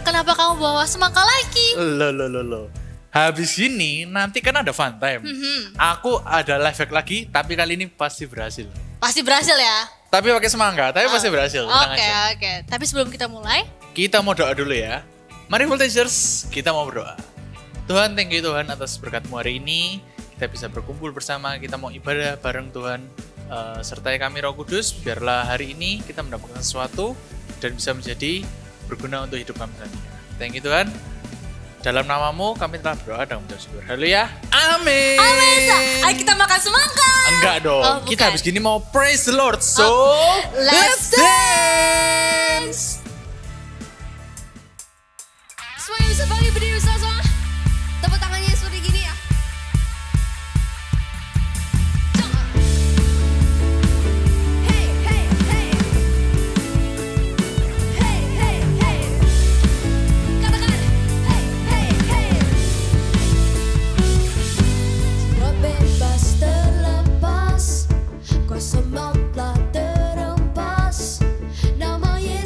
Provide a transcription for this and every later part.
kenapa kamu bawa semangka lagi? Loh. Habis ini nanti kan ada fun time. Aku ada live hack lagi, tapi kali ini pasti berhasil. Pasti berhasil ya? Tapi pakai semangka, tapi pasti berhasil. Tenang aja. Oke. Tapi sebelum kita mulai, Kita mau doa dulu ya. Mari Voltagers, kita mau berdoa. Tuhan, thank you Tuhan atas berkat-Mu hari ini. Kita bisa berkumpul bersama, kita mau ibadah bareng Tuhan. Sertai kami Roh Kudus, biarlah hari ini kita mendapatkan sesuatu dan bisa menjadi berguna untuk hidup kami selanjutnya. Thank you Tuhan. Dalam namamu kami telah berdoa dan mengucap syukur. Haleluya. Amin. ayo kita makan semangka. Enggak dong. Oh, bukan. Kita habis gini mau praise the Lord. So, let's dance. Semuanya bisa bangkit berdiri bersama-sama. Tepuk tangannya seperti gini ya. Jangan. Hey, hey, hey. Hey, hey, hey. Katakan. Hey, hey, hey. Semua bebas terlepas, kuasa maut telah terhempas. Nama Yesus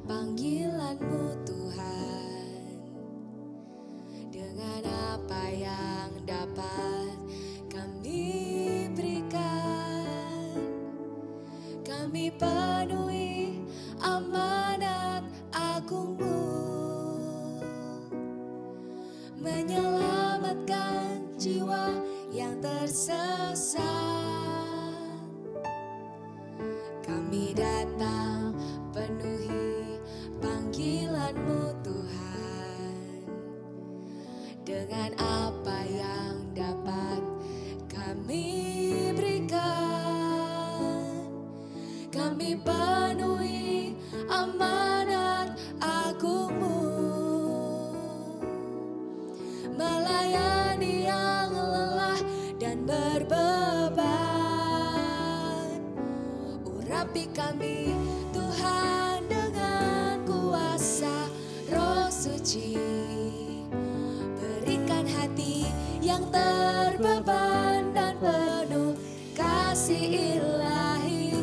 panggilan-Mu Tuhan. Dengan apa yang dapat kami berikan, kami penuhi amanat agung-Mu, menyelamatkan jiwa yang tersesat. Kami datang penuhi panggilan-Mu Tuhan. Dengan apa yang dapat kami berikan, kami penuhi amanat agung-Mu, melayani yang lelah dan berbeban. Urapi kami Tuhan dengan kuasa Roh Suci, berikan hati yang terbeban dan penuh kasih ilahi.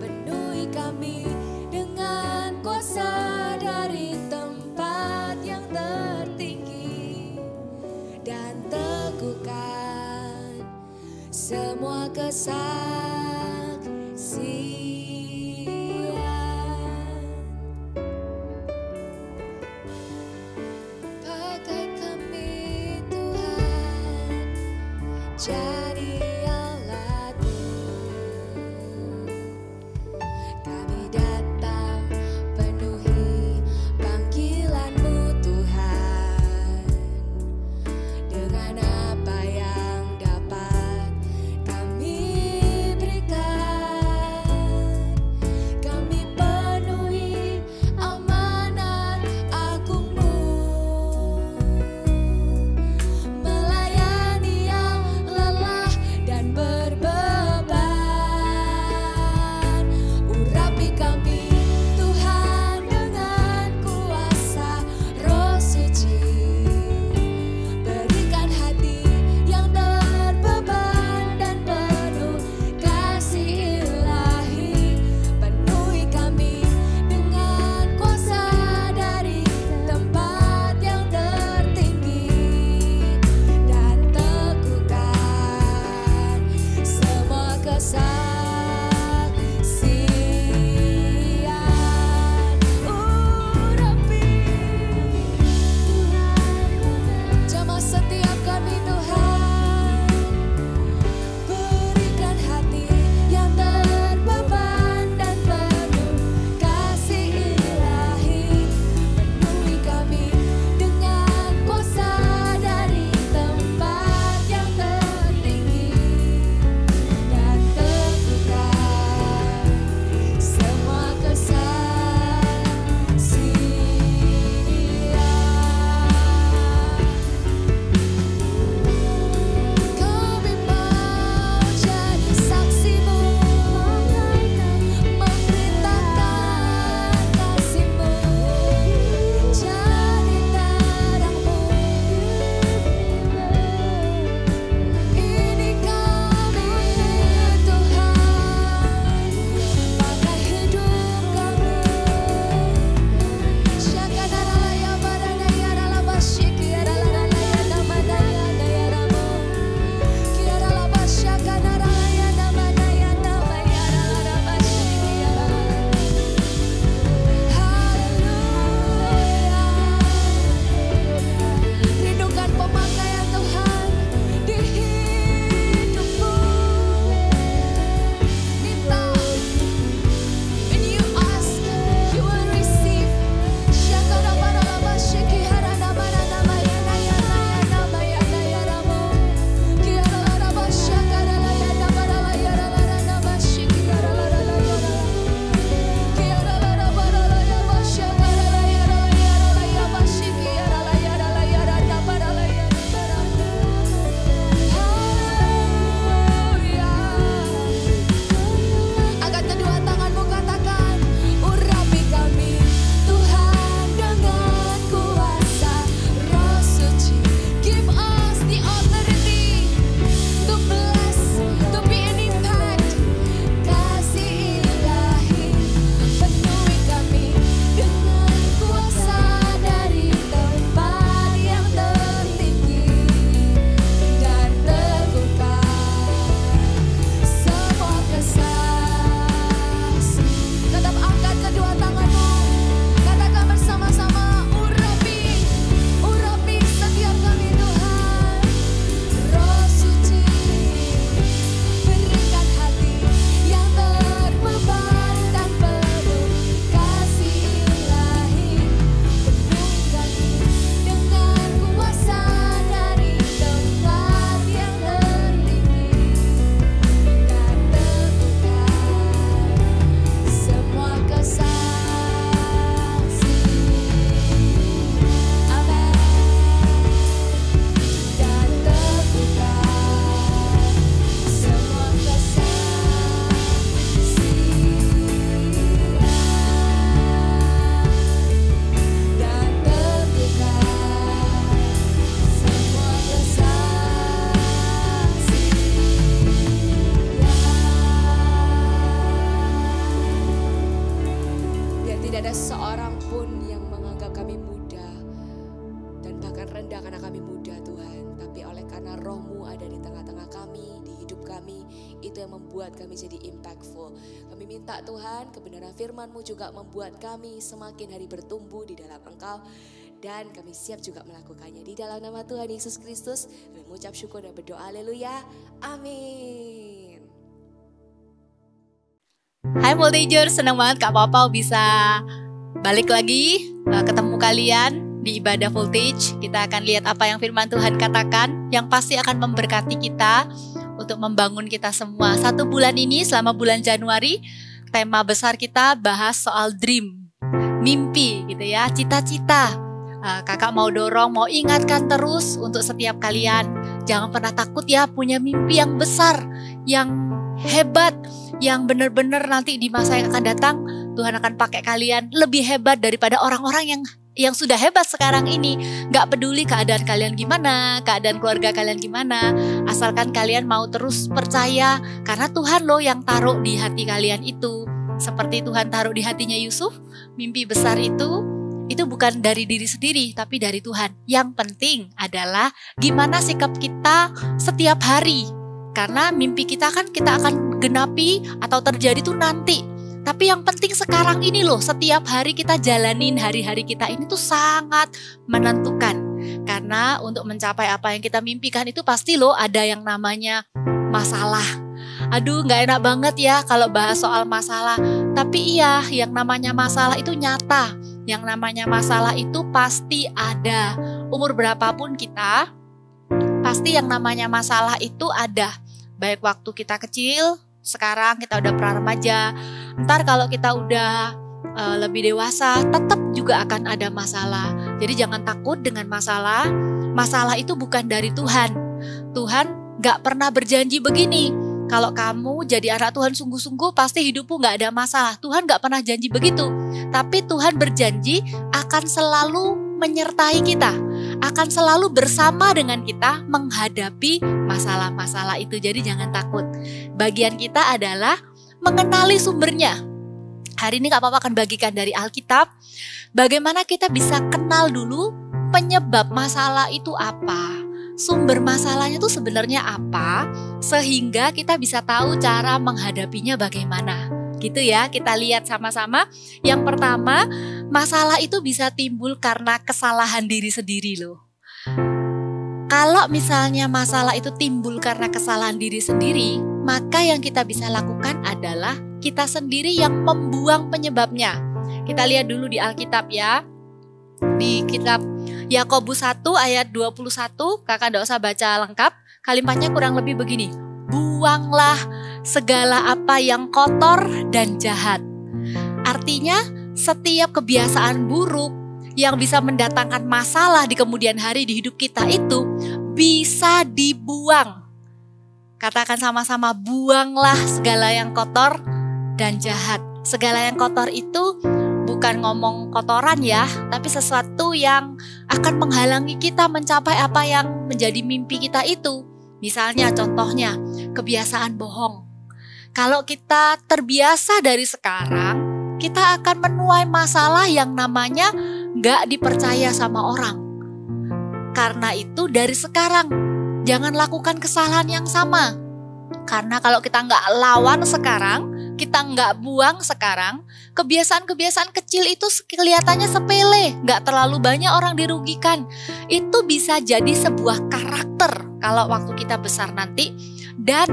Penuhi kami dengan kuasa dari tempat yang tertinggi, dan teguhkan semua kesaksian. Pakai kami Tuhan, jadi alat-Mu. Kami datang penuhi panggilan-Mu Tuhan. Dengan apa yang dapat kami Tidak ada seorang pun yang menganggap kami muda dan bahkan rendah karena kami muda Tuhan. Tapi oleh karena Roh-Mu ada di tengah-tengah kami, di hidup kami, itu yang membuat kami jadi impactful. Kami minta Tuhan kebenaran firman-Mu juga membuat kami semakin hari bertumbuh di dalam Engkau. Dan kami siap juga melakukannya. Di dalam nama Tuhan Yesus Kristus, kami mengucap syukur dan berdoa. Haleluya. Amin. Hai Multijers, senang banget Kak Papa bisa balik lagi ketemu kalian di ibadah Voltage. Kita akan lihat apa yang firman Tuhan katakan, yang pasti akan memberkati kita untuk membangun kita semua. 1 bulan ini, selama bulan Januari, tema besar kita bahas soal dream, mimpi gitu ya, cita-cita. Kakak mau dorong, mau ingatkan terus untuk setiap kalian, jangan pernah takut ya, punya mimpi yang besar, yang hebat, yang benar-benar nanti di masa yang akan datang Tuhan akan pakai kalian lebih hebat daripada orang-orang yang sudah hebat sekarang ini. Gak peduli keadaan kalian gimana, keadaan keluarga kalian gimana, asalkan kalian mau terus percaya, karena Tuhan loh yang taruh di hati kalian itu. Seperti Tuhan taruh di hatinya Yusuf, mimpi besar itu bukan dari diri sendiri, tapi dari Tuhan. Yang penting adalah gimana sikap kita setiap hari. Karena mimpi kita kan kita akan genapi atau terjadi tuh nanti. Tapi yang penting sekarang ini loh, setiap hari kita jalanin hari-hari kita ini tuh sangat menentukan. Karena untuk mencapai apa yang kita mimpikan itu pasti loh ada yang namanya masalah. Aduh, gak enak banget ya kalau bahas soal masalah. Tapi iya, yang namanya masalah itu nyata. Yang namanya masalah itu pasti ada. Umur berapapun kita, pasti yang namanya masalah itu ada. Baik waktu kita kecil, sekarang kita udah pra-remaja. Ntar kalau kita udah lebih dewasa, tetap juga akan ada masalah. Jadi jangan takut dengan masalah. Masalah itu bukan dari Tuhan. Tuhan gak pernah berjanji begini. Kalau kamu jadi anak Tuhan sungguh-sungguh, pasti hidupmu gak ada masalah. Tuhan gak pernah janji begitu. Tapi Tuhan berjanji akan selalu menyertai kita. Akan selalu bersama dengan kita menghadapi masalah-masalah itu. Jadi jangan takut. Bagian kita adalah mengenali sumbernya. Hari ini Kak Papa akan bagikan dari Alkitab. Bagaimana kita bisa kenal dulu penyebab masalah itu apa. Sumber masalahnya itu sebenarnya apa, sehingga kita bisa tahu cara menghadapinya bagaimana. Gitu ya, kita lihat sama-sama. Yang pertama, masalah itu bisa timbul karena kesalahan diri sendiri loh. Kalau misalnya masalah itu timbul karena kesalahan diri sendiri, maka yang kita bisa lakukan adalah kita sendiri yang membuang penyebabnya. Kita lihat dulu di Alkitab ya. Di kitab Yakobus 1 ayat 21, kakak tidak usah baca lengkap, kalimatnya kurang lebih begini. Buanglah segala apa yang kotor dan jahat. Artinya setiap kebiasaan buruk yang bisa mendatangkan masalah di kemudian hari di hidup kita itu bisa dibuang. Katakan sama-sama, buanglah segala yang kotor dan jahat. Segala yang kotor itu bukan ngomong kotoran ya, tapi sesuatu yang akan menghalangi kita mencapai apa yang menjadi mimpi kita itu. Misalnya contohnya, kebiasaan bohong. Kalau kita terbiasa dari sekarang, kita akan menuai masalah yang namanya gak dipercaya sama orang. Karena itu dari sekarang, jangan lakukan kesalahan yang sama. Karena kalau kita gak lawan sekarang, kita nggak buang sekarang, kebiasaan-kebiasaan kecil itu kelihatannya sepele, nggak terlalu banyak orang dirugikan. Itu bisa jadi sebuah karakter kalau waktu kita besar nanti, dan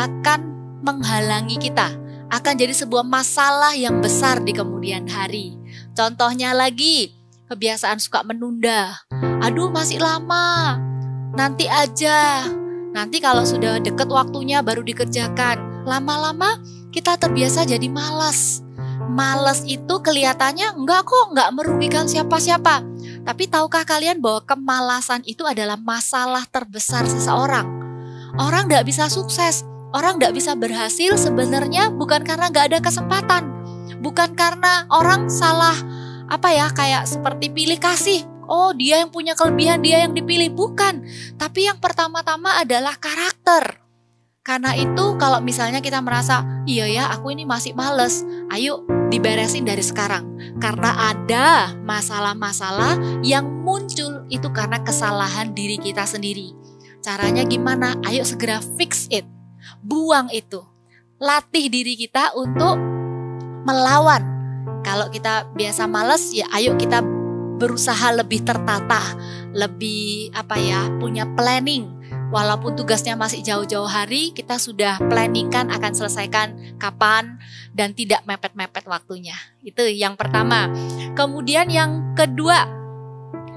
akan menghalangi kita, akan jadi sebuah masalah yang besar di kemudian hari. Contohnya lagi, kebiasaan suka menunda. Aduh, masih lama, nanti aja. Nanti kalau sudah deket waktunya baru dikerjakan. Lama-lama kita terbiasa jadi malas. Malas itu kelihatannya enggak kok, enggak merugikan siapa-siapa. Tapi tahukah kalian bahwa kemalasan itu adalah masalah terbesar seseorang? Orang enggak bisa sukses, orang enggak bisa berhasil sebenarnya bukan karena enggak ada kesempatan. Bukan karena orang salah kayak seperti pilih kasih. Oh, dia yang punya kelebihan, dia yang dipilih. Bukan. Tapi yang pertama-tama adalah karakter. Karena itu kalau misalnya kita merasa, iya ya aku ini masih males, ayo diberesin dari sekarang. Karena ada masalah-masalah yang muncul itu karena kesalahan diri kita sendiri. Caranya gimana? Ayo segera fix it. Buang itu. Latih diri kita untuk melawan. Kalau kita biasa males, ya ayo kita berusaha lebih tertata, lebih punya planning. Walaupun tugasnya masih jauh-jauh hari, kita sudah planningkan akan selesaikan kapan dan tidak mepet-mepet waktunya. Itu yang pertama. Kemudian yang kedua,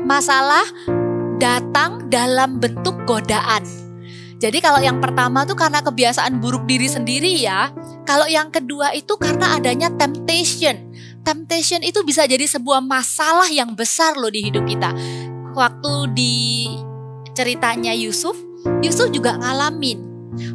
masalah datang dalam bentuk godaan. Jadi kalau yang pertama tuh karena kebiasaan buruk diri sendiri ya. Kalau yang kedua itu karena adanya temptation. Temptation itu bisa jadi sebuah masalah yang besar loh di hidup kita. Waktu di ceritanya Yusuf juga ngalamin.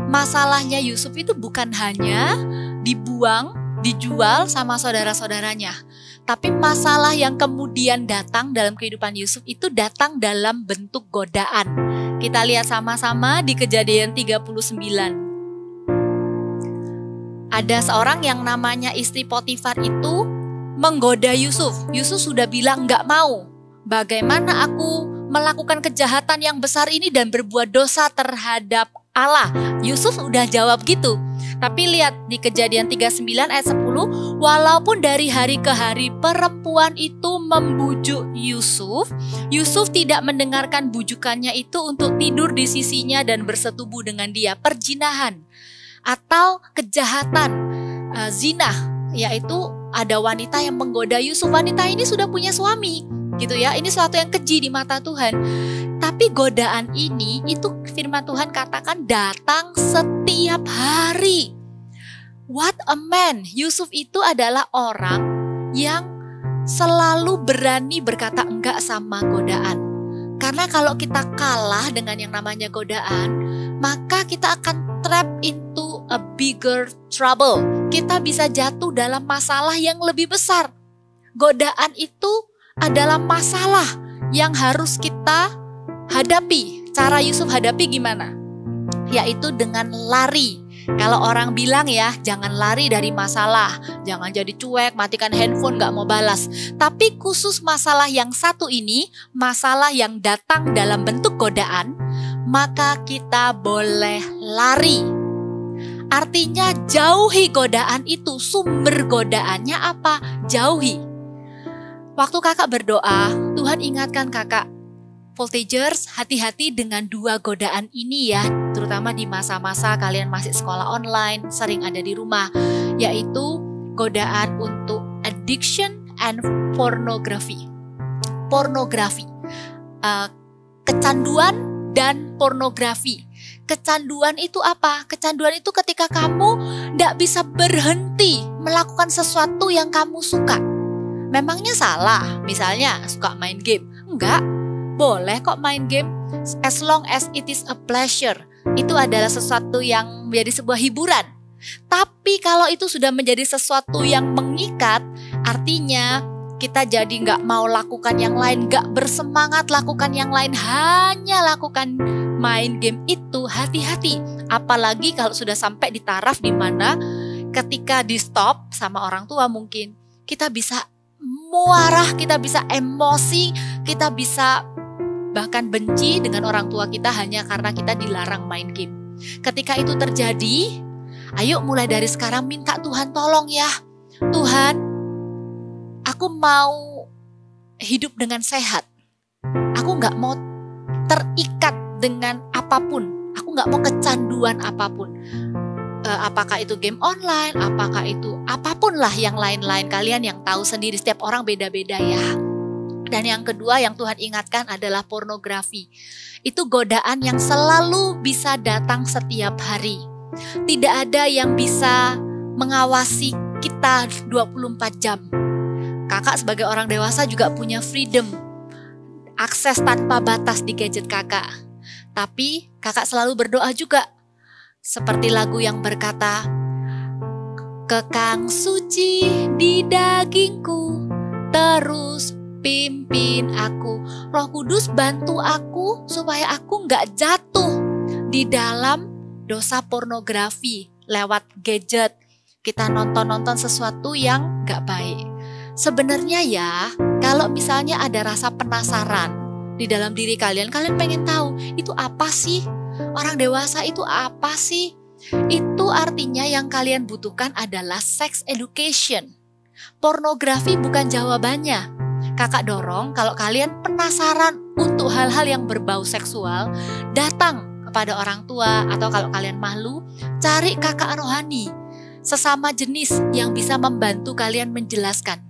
Masalahnya Yusuf itu bukan hanya dibuang, dijual sama saudara-saudaranya. Tapi masalah yang kemudian datang dalam kehidupan Yusuf itu datang dalam bentuk godaan. Kita lihat sama-sama di Kejadian 39. Ada seorang yang namanya istri Potifar itu menggoda Yusuf. Yusuf sudah bilang nggak mau. Bagaimana aku melakukan kejahatan yang besar ini dan berbuat dosa terhadap Allah? Yusuf udah jawab gitu. Tapi lihat di Kejadian 39 ayat 10, walaupun dari hari ke hari perempuan itu membujuk Yusuf, Yusuf tidak mendengarkan bujukannya itu untuk tidur di sisinya dan bersetubuh dengan dia. Perzinahan atau kejahatan zina, yaitu ada wanita yang menggoda Yusuf. Wanita ini sudah punya suami, gitu ya. Ini suatu yang keji di mata Tuhan. Tapi godaan ini itu firman Tuhan katakan datang setiap hari. What a man. Yusuf itu adalah orang yang selalu berani berkata enggak sama godaan. Karena kalau kita kalah dengan yang namanya godaan, maka kita akan trap into a bigger trouble. Kita bisa jatuh dalam masalah yang lebih besar. Godaan itu adalah masalah yang harus kita hadapi. Cara Yusuf hadapi gimana? Yaitu dengan lari. Kalau orang bilang ya, jangan lari dari masalah, jangan jadi cuek, matikan handphone, gak mau balas. Tapi khusus masalah yang satu ini, masalah yang datang dalam bentuk godaan, maka kita boleh lari. Artinya jauhi godaan itu. Sumber godaannya apa? Jauhi. Waktu kakak berdoa, Tuhan ingatkan kakak, Voltagers, hati-hati dengan dua godaan ini ya, terutama di masa-masa kalian masih sekolah online, sering ada di rumah, yaitu godaan untuk addiction and pornography. Pornografi, kecanduan dan pornografi. Kecanduan itu apa? Kecanduan itu ketika kamu tidak bisa berhenti melakukan sesuatu yang kamu suka. Memangnya salah, misalnya suka main game? Enggak. Boleh kok main game, as long as it is a pleasure. Itu adalah sesuatu yang menjadi sebuah hiburan. Tapi kalau itu sudah menjadi sesuatu yang mengikat, artinya kita jadi nggak mau lakukan yang lain, nggak bersemangat lakukan yang lain, hanya lakukan main game itu. Hati-hati, apalagi kalau sudah sampai di taraf di mana ketika di stop sama orang tua mungkin kita bisa marah, kita bisa emosi, kita bisa bahkan benci dengan orang tua kita hanya karena kita dilarang main game. Ketika itu terjadi, ayo mulai dari sekarang minta Tuhan tolong ya. Tuhan, aku mau hidup dengan sehat. Aku gak mau terikat dengan apapun. Aku gak mau kecanduan apapun. Apakah itu game online, apakah itu apapun lah yang lain-lain. Kalian yang tahu sendiri, setiap orang beda-beda ya. Dan yang kedua yang Tuhan ingatkan adalah pornografi. Itu godaan yang selalu bisa datang setiap hari. Tidak ada yang bisa mengawasi kita 24 jam. Kakak sebagai orang dewasa juga punya freedom, akses tanpa batas di gadget kakak. Tapi kakak selalu berdoa juga. Seperti lagu yang berkata, kekang suci di dagingku, terus pimpin aku. Roh Kudus bantu aku supaya aku gak jatuh di dalam dosa pornografi lewat gadget. Kita nonton-nonton sesuatu yang gak baik. Sebenarnya ya, kalau misalnya ada rasa penasaran di dalam diri kalian, kalian pengen tahu itu apa sih? Orang dewasa itu apa sih? Itu artinya yang kalian butuhkan adalah sex education. Pornografi bukan jawabannya. Kakak dorong kalau kalian penasaran untuk hal-hal yang berbau seksual, datang kepada orang tua, atau kalau kalian malu, cari kakak rohani, sesama jenis yang bisa membantu kalian menjelaskan.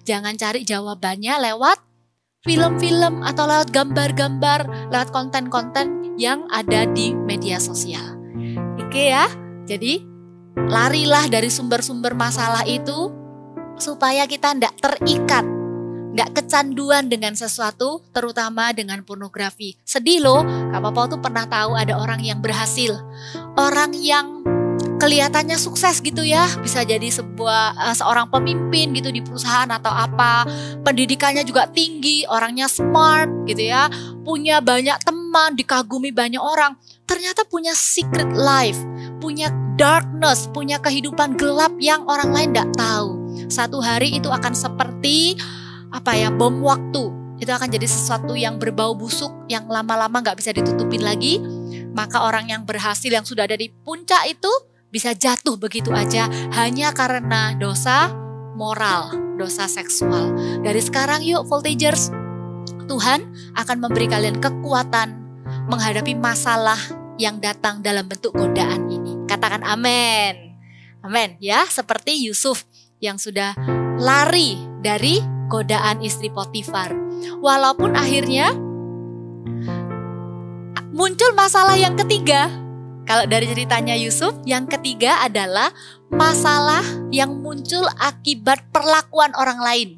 Jangan cari jawabannya lewat film-film atau lewat gambar-gambar, lewat konten-konten yang ada di media sosial. Oke ya, jadi larilah dari sumber-sumber masalah itu supaya kita tidak terikat, tidak kecanduan dengan sesuatu, terutama dengan pornografi. Sedih loh, Kak Papa tuh pernah tahu ada orang yang berhasil, orang yang kelihatannya sukses gitu ya, bisa jadi seorang pemimpin gitu di perusahaan atau apa, pendidikannya juga tinggi, orangnya smart gitu ya, punya banyak teman, dikagumi banyak orang, ternyata punya secret life, punya darkness, punya kehidupan gelap yang orang lain tidak tahu. Satu hari itu akan seperti bom waktu. Itu akan jadi sesuatu yang berbau busuk, yang lama-lama gak bisa ditutupin lagi. Maka orang yang berhasil, yang sudah ada di puncak itu bisa jatuh begitu aja hanya karena dosa moral, dosa seksual. Dari sekarang yuk Voltagers, Tuhan akan memberi kalian kekuatan menghadapi masalah yang datang dalam bentuk godaan ini. Katakan amin. Amin ya, seperti Yusuf yang sudah lari dari godaan istri Potifar. Walaupun akhirnya muncul masalah yang ketiga. Kalau dari ceritanya Yusuf, yang ketiga adalah masalah yang muncul akibat perlakuan orang lain.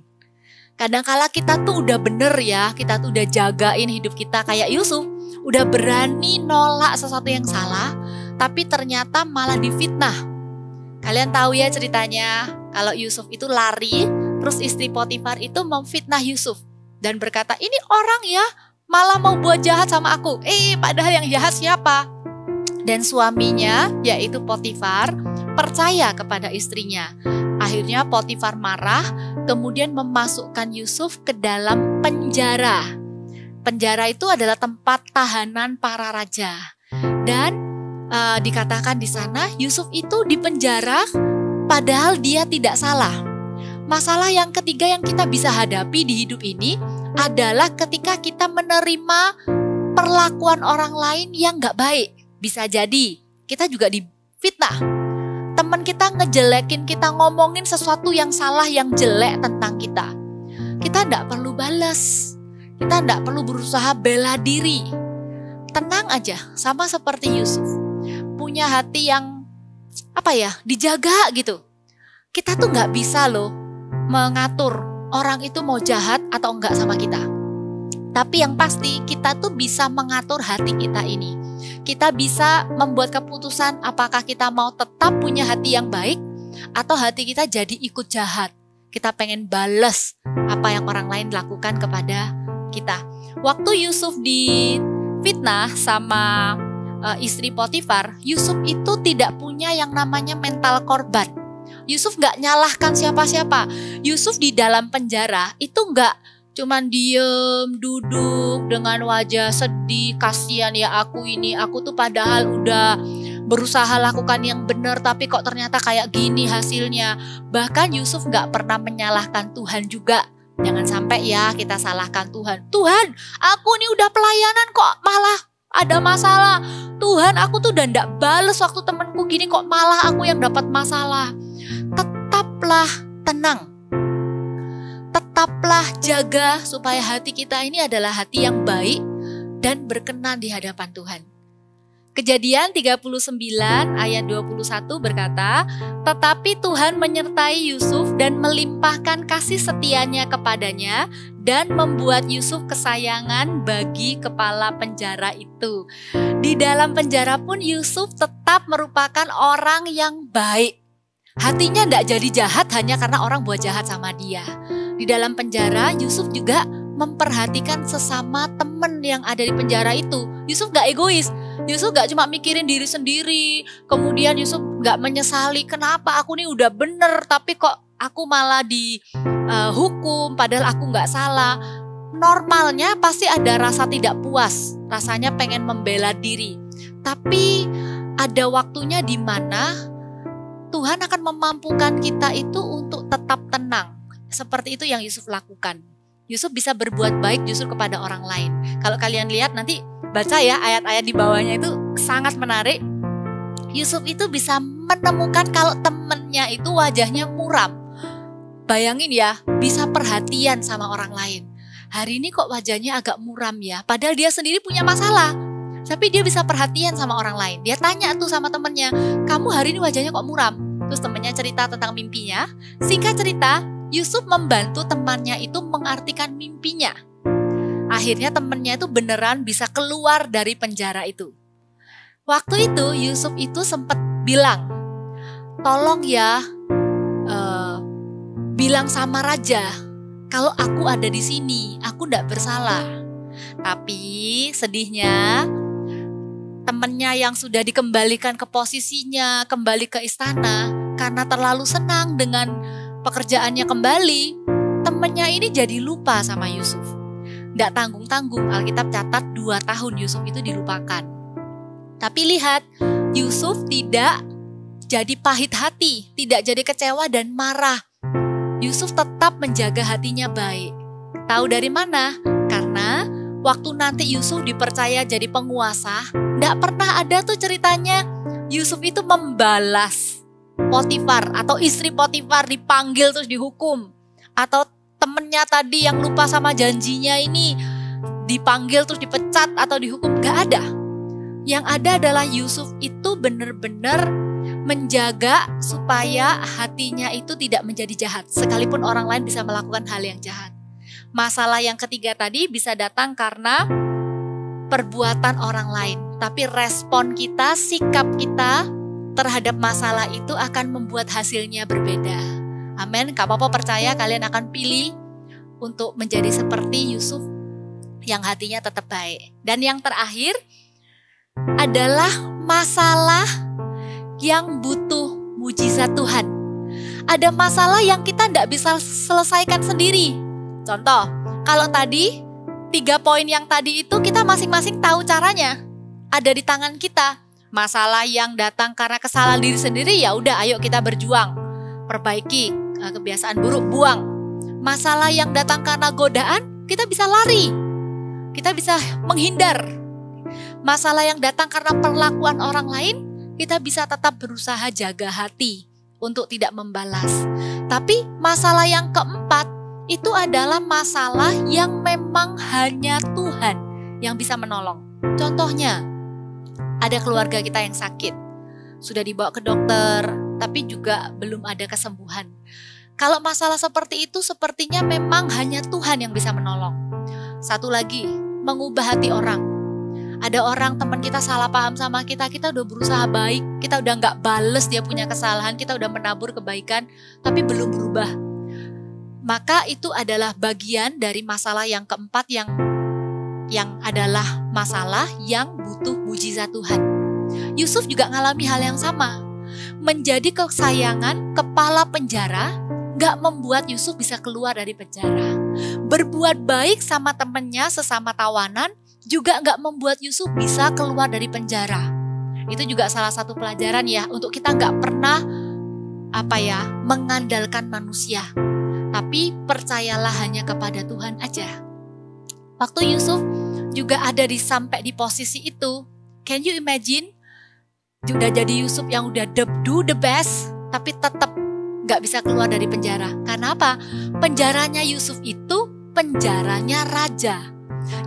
Kadangkala kita tuh udah bener ya, kita tuh udah jagain hidup kita kayak Yusuf, udah berani nolak sesuatu yang salah, tapi ternyata malah difitnah. Kalian tahu ya ceritanya, kalau Yusuf itu lari, terus istri Potifar itu memfitnah Yusuf dan berkata, ini orang ya malah mau buat jahat sama aku. Padahal yang jahat siapa? Dan suaminya, yaitu Potifar, percaya kepada istrinya. Akhirnya Potifar marah, kemudian memasukkan Yusuf ke dalam penjara. Penjara itu adalah tempat tahanan para raja. Dan dikatakan di sana Yusuf itu dipenjara padahal dia tidak salah. Masalah yang ketiga yang kita bisa hadapi di hidup ini adalah ketika kita menerima perlakuan orang lain yang gak baik. Bisa jadi kita juga difitnah. Teman kita ngejelekin kita, ngomongin sesuatu yang salah, yang jelek tentang kita. Kita gak perlu balas. Kita gak perlu berusaha bela diri. Tenang aja, sama seperti Yusuf. Punya hati yang dijaga gitu. Kita tuh gak bisa loh mengatur orang itu mau jahat atau enggak sama kita. Tapi yang pasti kita tuh bisa mengatur hati kita ini. Kita bisa membuat keputusan apakah kita mau tetap punya hati yang baik atau hati kita jadi ikut jahat. Kita pengen bales apa yang orang lain lakukan kepada kita. Waktu Yusuf difitnah sama istri Potifar, Yusuf itu tidak punya yang namanya mental korban. Yusuf gak nyalahkan siapa-siapa. Yusuf di dalam penjara itu gak cuman diem, duduk dengan wajah sedih, kasihan ya aku tuh padahal udah berusaha lakukan yang benar tapi kok ternyata kayak gini hasilnya. Bahkan Yusuf gak pernah menyalahkan Tuhan juga. Jangan sampai ya kita salahkan Tuhan. Tuhan, aku nih udah pelayanan kok malah ada masalah. Tuhan, aku tuh udah ndak bales waktu temanku gini kok malah aku yang dapat masalah. Tetaplah tenang. Tetaplah jaga supaya hati kita ini adalah hati yang baik dan berkenan di hadapan Tuhan. Kejadian 39 ayat 21 berkata, tetapi Tuhan menyertai Yusuf dan melimpahkan kasih setianya kepadanya dan membuat Yusuf kesayangan bagi kepala penjara itu. Di dalam penjara pun Yusuf tetap merupakan orang yang baik. Hatinya tidak jadi jahat hanya karena orang buat jahat sama dia. Di dalam penjara Yusuf juga memperhatikan sesama teman yang ada di penjara itu. Yusuf gak egois. Yusuf gak cuma mikirin diri sendiri. Kemudian Yusuf gak menyesali kenapa aku nih udah bener tapi kok aku malah dihukum padahal aku nggak salah. Normalnya pasti ada rasa tidak puas, rasanya pengen membela diri. Tapi ada waktunya di mana Tuhan akan memampukan kita itu untuk tetap tenang. Seperti itu yang Yusuf lakukan. Yusuf bisa berbuat baik justru kepada orang lain. Kalau kalian lihat nanti baca ya ayat-ayat di bawahnya itu sangat menarik. Yusuf itu bisa menemukan kalau temennya itu wajahnya muram. Bayangin ya, bisa perhatian sama orang lain. Hari ini kok wajahnya agak muram ya, padahal dia sendiri punya masalah. Tapi dia bisa perhatian sama orang lain. Dia tanya tuh sama temennya, kamu hari ini wajahnya kok muram? Terus temennya cerita tentang mimpinya. Singkat cerita, Yusuf membantu temannya itu mengartikan mimpinya. Akhirnya temennya itu beneran bisa keluar dari penjara itu. Waktu itu Yusuf itu sempat bilang, tolong ya bilang sama raja, kalau aku ada di sini, aku tidak bersalah. Tapi sedihnya temannya yang sudah dikembalikan ke posisinya, kembali ke istana, karena terlalu senang dengan pekerjaannya kembali, temannya ini jadi lupa sama Yusuf. Tidak tanggung-tanggung, Alkitab catat 2 tahun Yusuf itu dilupakan. Tapi lihat, Yusuf tidak jadi pahit hati, tidak jadi kecewa dan marah. Yusuf tetap menjaga hatinya baik. Tahu dari mana? Karena waktu nanti Yusuf dipercaya jadi penguasa, tidak pernah ada tuh ceritanya Yusuf itu membalas Potifar atau istri Potifar dipanggil terus dihukum. Atau temennya tadi yang lupa sama janjinya ini dipanggil terus dipecat atau dihukum. Gak ada. Yang ada adalah Yusuf itu benar-benar menjaga supaya hatinya itu tidak menjadi jahat. Sekalipun orang lain bisa melakukan hal yang jahat. Masalah yang ketiga tadi bisa datang karena perbuatan orang lain. Tapi respon kita, sikap kita terhadap masalah itu akan membuat hasilnya berbeda. Amin. Kak Popo percaya kalian akan pilih untuk menjadi seperti Yusuf yang hatinya tetap baik. Dan yang terakhir adalah masalah yang butuh mujizat Tuhan. Ada masalah yang kita tidak bisa selesaikan sendiri. Contoh, kalau tadi 3 poin yang tadi itu kita masing-masing tahu caranya. Ada di tangan kita. Masalah yang datang karena kesalahan diri sendiri, ya udah ayo kita berjuang. Perbaiki kebiasaan buruk, buang. Masalah yang datang karena godaan, kita bisa lari. Kita bisa menghindar. Masalah yang datang karena perlakuan orang lain, kita bisa tetap berusaha jaga hati untuk tidak membalas. Tapi masalah yang keempat itu adalah masalah yang memang hanya Tuhan yang bisa menolong. Contohnya, ada keluarga kita yang sakit, sudah dibawa ke dokter, tapi juga belum ada kesembuhan. Kalau masalah seperti itu sepertinya memang hanya Tuhan yang bisa menolong. Satu lagi, mengubah hati orang. Ada orang teman kita salah paham sama kita udah berusaha baik, kita udah nggak bales dia punya kesalahan, kita udah menabur kebaikan, tapi belum berubah. Maka itu adalah bagian dari masalah yang keempat yang adalah masalah yang butuh mujizat Tuhan. Yusuf juga ngalami hal yang sama. Menjadi kesayangan kepala penjara gak membuat Yusuf bisa keluar dari penjara. Berbuat baik sama temannya sesama tawanan juga gak membuat Yusuf bisa keluar dari penjara. Itu juga salah satu pelajaran ya, untuk kita gak pernah mengandalkan manusia. Tapi percayalah hanya kepada Tuhan aja. Waktu Yusuf juga ada sampai di posisi itu, can you imagine? Udah jadi Yusuf yang udah do the best, tapi tetap gak bisa keluar dari penjara. Karena apa? Penjaranya Yusuf itu penjaranya raja.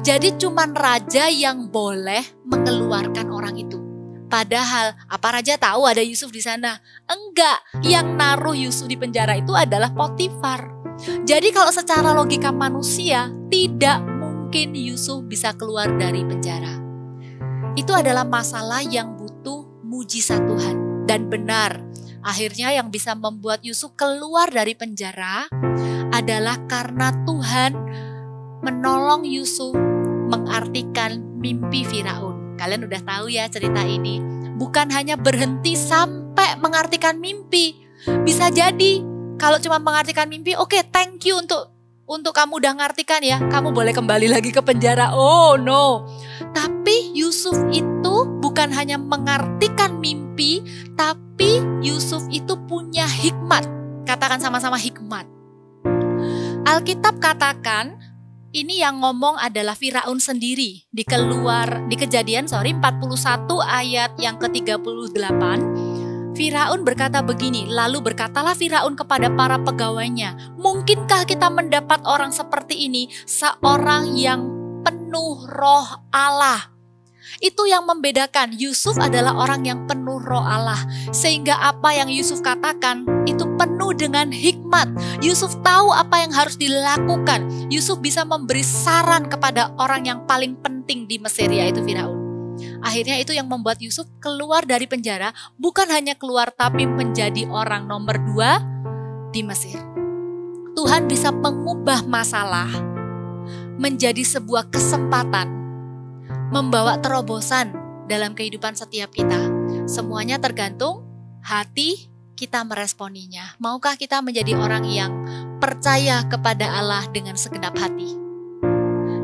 Jadi cuman raja yang boleh mengeluarkan orang itu. Padahal apa raja tahu ada Yusuf di sana? Enggak, yang naruh Yusuf di penjara itu adalah Potifar. Jadi kalau secara logika manusia, tidak mungkin Yusuf bisa keluar dari penjara. Itu adalah masalah yang butuh mujizat Tuhan. Dan benar, akhirnya yang bisa membuat Yusuf keluar dari penjara adalah karena Tuhan menolong Yusuf mengartikan mimpi Firaun. Kalian udah tahu ya cerita ini. Bukan hanya berhenti sampai mengartikan mimpi. Bisa jadi Kalau cuma mengartikan mimpi, oke, thank you untuk kamu udah ngartikan ya. Kamu boleh kembali lagi ke penjara. Oh no. Tapi Yusuf itu bukan hanya mengartikan mimpi, tapi Yusuf itu punya hikmat. Katakan sama-sama hikmat. Alkitab katakan, ini yang ngomong adalah Firaun sendiri. Di Kejadian 41 ayat yang ke-38. Firaun berkata begini, lalu berkatalah Firaun kepada para pegawainya, mungkinkah kita mendapat orang seperti ini, seorang yang penuh roh Allah. Itu yang membedakan, Yusuf adalah orang yang penuh roh Allah. Sehingga apa yang Yusuf katakan itu penuh dengan hikmat. Yusuf tahu apa yang harus dilakukan. Yusuf bisa memberi saran kepada orang yang paling penting di Mesir, yaitu Firaun. Akhirnya itu yang membuat Yusuf keluar dari penjara, bukan hanya keluar tapi menjadi orang nomor 2 di Mesir. Tuhan bisa mengubah masalah menjadi sebuah kesempatan, membawa terobosan dalam kehidupan setiap kita. Semuanya tergantung hati kita meresponinya. Maukah kita menjadi orang yang percaya kepada Allah dengan segenap hati?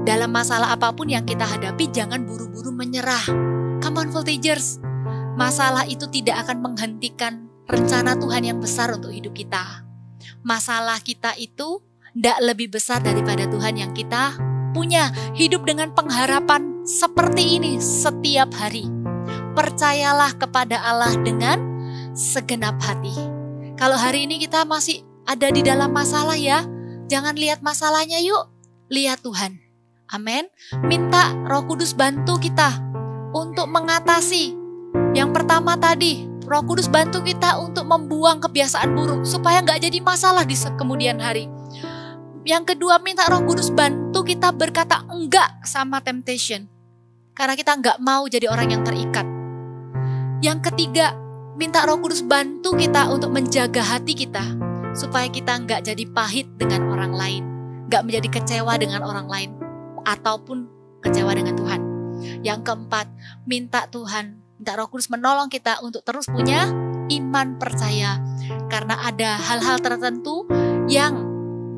Dalam masalah apapun yang kita hadapi, jangan buru-buru menyerah. Come on Voltagers, masalah itu tidak akan menghentikan rencana Tuhan yang besar untuk hidup kita. Masalah kita itu tidak lebih besar daripada Tuhan yang kita punya. Hidup dengan pengharapan seperti ini setiap hari. Percayalah kepada Allah dengan segenap hati. Kalau hari ini kita masih ada di dalam masalah ya, jangan lihat masalahnya yuk, lihat Tuhan. Amin. Minta Roh Kudus bantu kita untuk mengatasi. Yang pertama tadi, Roh Kudus bantu kita untuk membuang kebiasaan buruk supaya nggak jadi masalah di kemudian hari. Yang kedua, minta Roh Kudus bantu kita berkata enggak sama temptation, karena kita nggak mau jadi orang yang terikat. Yang ketiga, minta Roh Kudus bantu kita untuk menjaga hati kita supaya kita nggak jadi pahit dengan orang lain, nggak menjadi kecewa dengan orang lain, ataupun kecewa dengan Tuhan. Yang keempat, minta Roh Kudus menolong kita untuk terus punya iman percaya. Karena ada hal-hal tertentu yang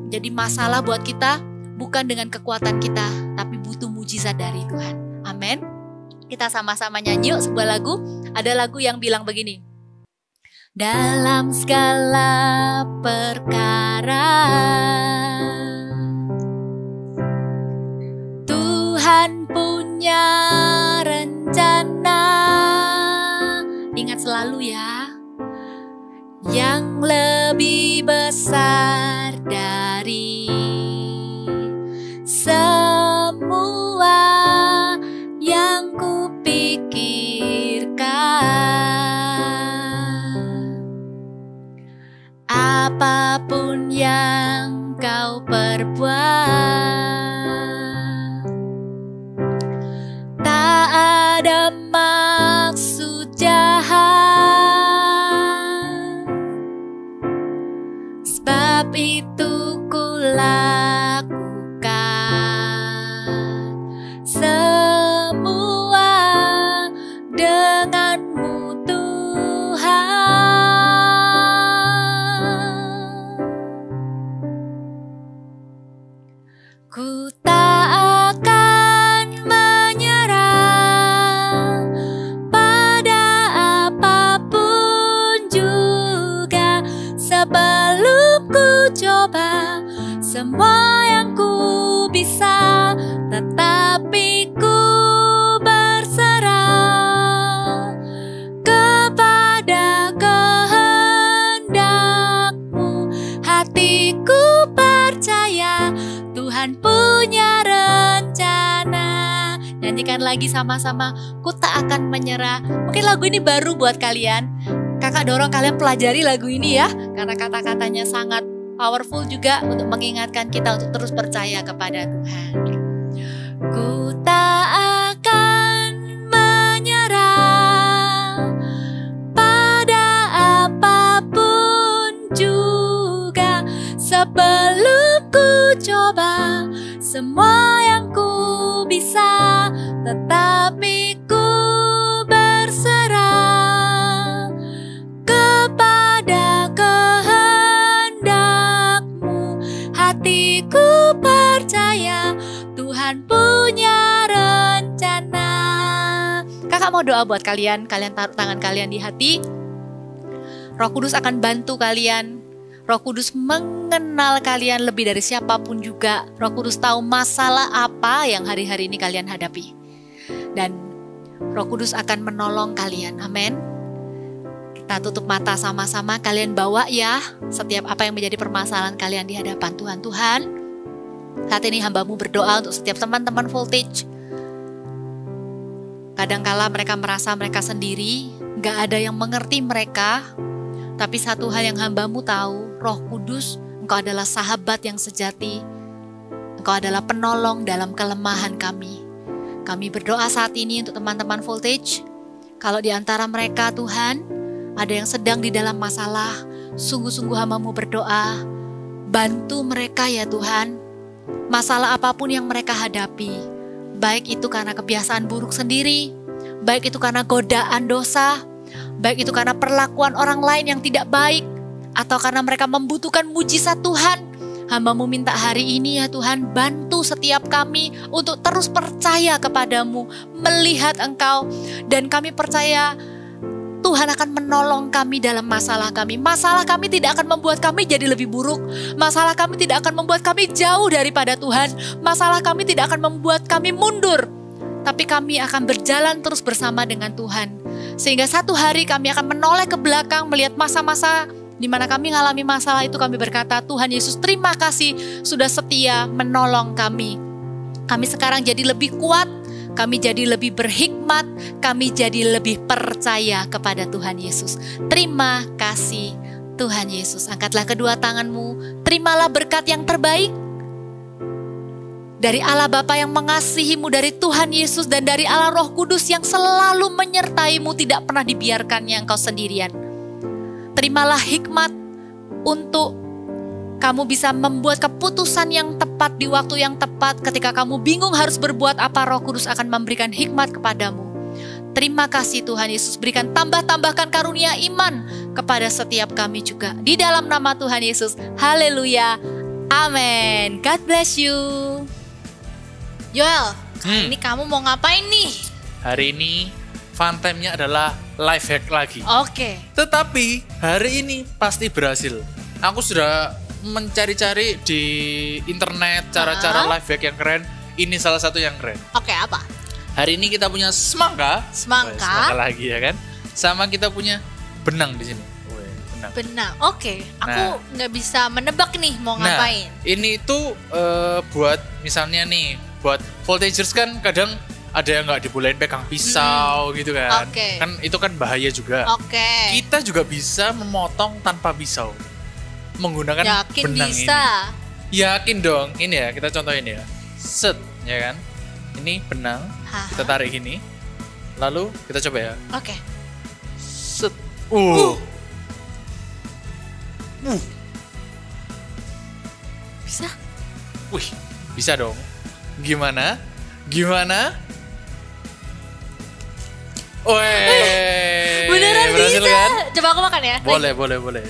jadi masalah buat kita, bukan dengan kekuatan kita, tapi butuh mujizat dari Tuhan. Amin. Kita sama-sama nyanyi yuk sebuah lagu. Ada lagu yang bilang begini. Dalam segala perkara Tuhan punya rencana, ingat selalu ya, yang lebih besar dari semua yang kupikirkan. Apapun yang kau perbuat, ada maksud jahat, sebab itu ku lakukan semua denganmu Tuhan. Ku tak akan menyerah pada apapun juga, sebelum ku coba semua yang ku bisa, tetapi ku berserah kepada kehendakmu. Hatiku percaya Tuhan punya rencana. Nyanyikan lagi sama-sama, ku tak akan menyerah. Mungkin lagu ini baru buat kalian. Kakak dorong kalian pelajari lagu ini ya, karena kata-katanya sangat powerful juga untuk mengingatkan kita untuk terus percaya kepada Tuhan. Ku tak akan menyerah pada apapun juga, sebelum ku coba semua yang ku bisa, tetapi ku berserah kepada kehendakmu. Tuhan punya rencana. Kakak mau doa buat kalian taruh tangan kalian di hati. Roh Kudus akan bantu kalian. Roh Kudus mengenal kalian lebih dari siapapun juga. Roh Kudus tahu masalah apa yang hari-hari ini kalian hadapi. Dan Roh Kudus akan menolong kalian. Amin. Kita tutup mata sama-sama. Kalian bawa ya setiap apa yang menjadi permasalahan kalian di hadapan Tuhan. Tuhan, saat ini hambamu berdoa untuk setiap teman-teman Voltage. Kadangkala mereka merasa mereka sendiri, gak ada yang mengerti mereka. Tapi satu hal yang hambamu tahu, Roh Kudus, Engkau adalah sahabat yang sejati. Engkau adalah penolong dalam kelemahan kami. Kami berdoa saat ini untuk teman-teman Voltage. Kalau di antara mereka Tuhan, ada yang sedang di dalam masalah, sungguh-sungguh hambamu berdoa, bantu mereka ya Tuhan. Masalah apapun yang mereka hadapi, baik itu karena kebiasaan buruk sendiri, baik itu karena godaan dosa, baik itu karena perlakuan orang lain yang tidak baik, atau karena mereka membutuhkan mujizat Tuhan. Hamba-Mu minta hari ini ya Tuhan, bantu setiap kami untuk terus percaya kepadamu, melihat Engkau, dan kami percaya Tuhan akan menolong kami dalam masalah kami. Masalah kami tidak akan membuat kami jadi lebih buruk. Masalah kami tidak akan membuat kami jauh daripada Tuhan. Masalah kami tidak akan membuat kami mundur. Tapi kami akan berjalan terus bersama dengan Tuhan. Sehingga satu hari kami akan menoleh ke belakang melihat masa-masa di mana kami mengalami masalah itu, kami berkata, Tuhan Yesus terima kasih sudah setia menolong kami. Kami sekarang jadi lebih kuat, kami jadi lebih berhikmat, kami jadi lebih percaya kepada Tuhan Yesus. Terima kasih Tuhan Yesus. Angkatlah kedua tanganmu, terimalah berkat yang terbaik dari Allah Bapa yang mengasihimu, dari Tuhan Yesus, dan dari Allah Roh Kudus yang selalu menyertaimu, tidak pernah dibiarkannya engkau sendirian. Terimalah hikmat untuk kamu bisa membuat keputusan yang tepat di waktu yang tepat. Ketika kamu bingung harus berbuat apa, Roh Kudus akan memberikan hikmat kepadamu. Terima kasih Tuhan Yesus, berikan tambahkan karunia iman kepada setiap kami juga. Di dalam nama Tuhan Yesus, haleluya, amin. God bless you. Joel, kali ini kamu mau ngapain nih? Hari ini fun time-nya adalah life hack lagi. Oke. Tetapi hari ini pasti berhasil. Aku sudah mencari-cari di internet cara-cara life hack yang keren. Ini salah satu yang keren. Oke, apa? Hari ini kita punya semangka. Semangka. Semangka lagi ya kan. Sama kita punya benang di sini. Benang. Benang. Oke. Aku nggak bisa menebak nih mau ngapain. Ini tuh buat misalnya nih, buat voltagers kan kadang ada yang nggak dibolehin pegang pisau gitu kan. Oke. Kan itu kan bahaya juga. Oke. Kita juga bisa memotong tanpa pisau menggunakan Yakin benang bisa? ini. Yakin dong. Ini ya, kita contohin ya. Set, ya kan? Ini benang, kita tarik gini. Lalu kita coba ya. Oke. Set. Bisa? Wih, bisa dong. Gimana? Gimana? Weh, Beneran berhasil bisa. kan? Coba aku makan ya. Boleh.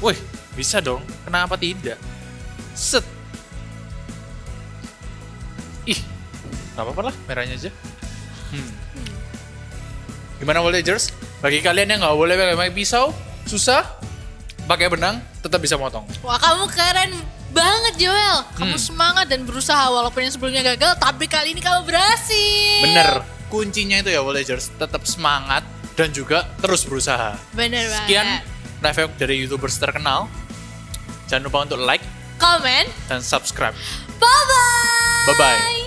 Wih, bisa dong. Kenapa tidak? Set. Ih, gak apa-apa lah, merahnya aja. Gimana voltagers? Bagi kalian yang gak boleh pakai pisau, susah, pakai benang, tetap bisa motong. Wah, kamu keren banget Joel. Kamu semangat dan berusaha walaupun yang sebelumnya gagal, tapi kali ini kamu berhasil. Bener, kuncinya itu ya voltagers, tetap semangat dan juga terus berusaha. Bener banget. Sekian live hack dari YouTubers terkenal. Jangan lupa untuk like, komen, dan subscribe. bye-bye. Bye-bye.